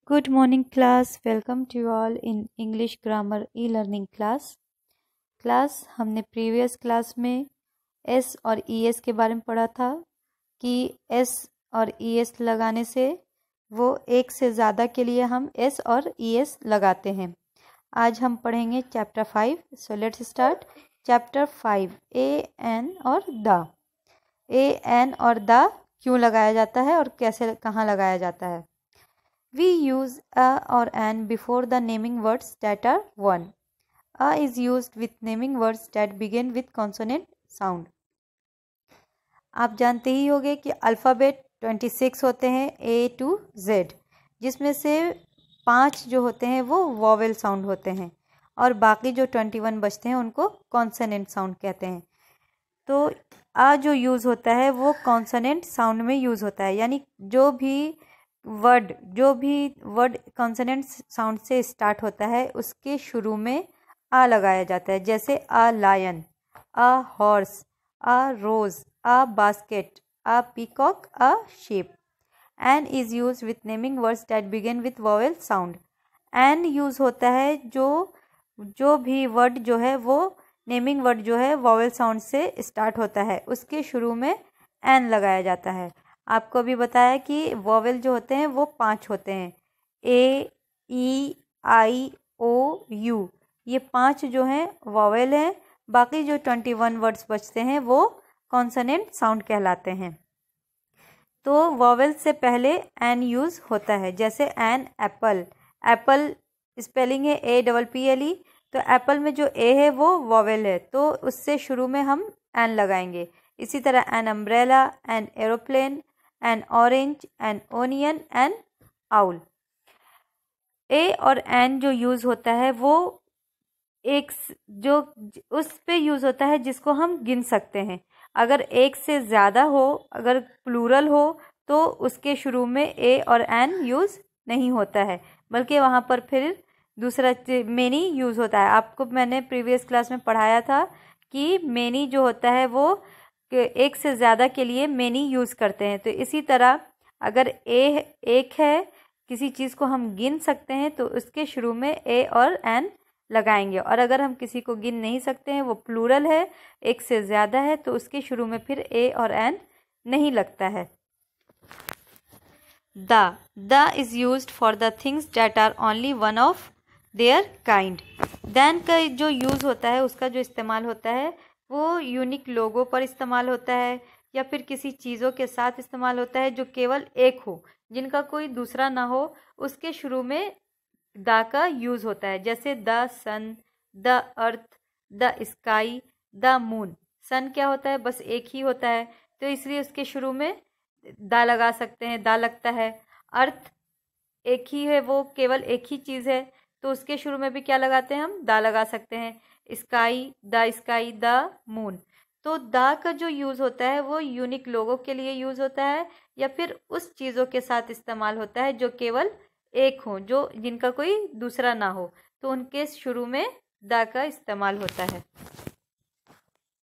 Good morning class, welcome to you all in English Grammar e-learning class. हमने previous class में S और ES के बारे में पढ़ा था कि एस और ईएस लगाने से वो एक से ज़्यादा के लिए हम एस और ईएस लगाते हैं. आज हम पढ़ेंगे chapter 5. So let's start. Chapter 5 a an और द. ए एन और द क्यों लगाया जाता है और कैसे कहाँ लगाया जाता है. We use a or an before the naming words that are one. A is used with naming words that begin with consonant sound. आप जानते ही होंगे कि अल्फ़ाबेट 26 होते हैं A to Z, जिसमें से 5 जो होते हैं वो वॉवेल साउंड होते हैं और बाकी जो 21 बचते हैं उनको कॉन्सोनेंट साउंड कहते हैं. तो आ जो यूज़ होता है वो कॉन्सोनेंट साउंड में यूज़ होता है, यानी जो भी वर्ड कॉन्सोनेंट साउंड से स्टार्ट होता है उसके शुरू में आ लगाया जाता है. जैसे a lion, a horse, a rose, a basket, a peacock, a sheep. An is use with naming words that begin with vowel sound. An use होता है जो भी वर्ड जो है वो नेमिंग वर्ड जो है वॉवेल साउंड से स्टार्ट होता है उसके शुरू में एन लगाया जाता है. आपको अभी बताया कि वॉवेल जो होते हैं वो 5 होते हैं. ए, ई, आई, ओ, यू, ये 5 जो हैं वॉवेल हैं. बाकी जो 21 वर्ड्स बचते हैं वो कॉन्सोनेंट साउंड कहलाते हैं. तो वॉवेल से पहले एन यूज़ होता है. जैसे एन एप्पल, एप्पल स्पेलिंग है APPLE, तो एप्पल में जो ए है वो वॉवेल है तो उससे शुरू में हम एन लगाएंगे. इसी तरह an umbrella, an aeroplane, an orange, an onion, an owl. A और एन जो यूज़ होता है वो एक जो उस पे यूज़ होता है जिसको हम गिन सकते हैं. अगर एक से ज़्यादा हो, अगर प्लूरल हो तो उसके शुरू में ए और एन यूज़ नहीं होता है, बल्कि वहाँ पर फिर दूसरा मेनी यूज़ होता है. आपको मैंने प्रीवियस क्लास में पढ़ाया था कि मेनी जो होता है वो एक से ज़्यादा के लिए मेनी यूज़ करते हैं. तो इसी तरह अगर एक है, किसी चीज़ को हम गिन सकते हैं तो उसके शुरू में ए और एन लगाएंगे. और अगर हम किसी को गिन नहीं सकते हैं, वो प्लूरल है, एक से ज़्यादा है, तो उसके शुरू में फिर ए और एन नहीं लगता है. The is used for the things that are only one of their kind. Then का जो यूज़ होता है, उसका जो इस्तेमाल होता है वो यूनिक लोगों पर इस्तेमाल होता है या फिर किसी चीज़ों के साथ इस्तेमाल होता है जो केवल एक हो, जिनका कोई दूसरा ना हो. उसके शुरू में द का यूज़ होता है. जैसे the sun, the earth, the sky, the moon. Sun क्या होता है, बस एक ही होता है तो इसलिए उसके शुरू में द लगा सकते हैं, द लगता है. अर्थ एक ही है, वो केवल एक ही चीज़ है तो उसके शुरू में भी क्या लगाते हैं, हम द लगा सकते हैं. Sky, the moon. तो द का जो यूज़ होता है वो यूनिक लोगों के लिए यूज़ होता है या फिर उस चीज़ों के साथ इस्तेमाल होता है जो केवल एक हो, जो जिनका कोई दूसरा ना हो, तो उनके शुरू में द का इस्तेमाल होता है.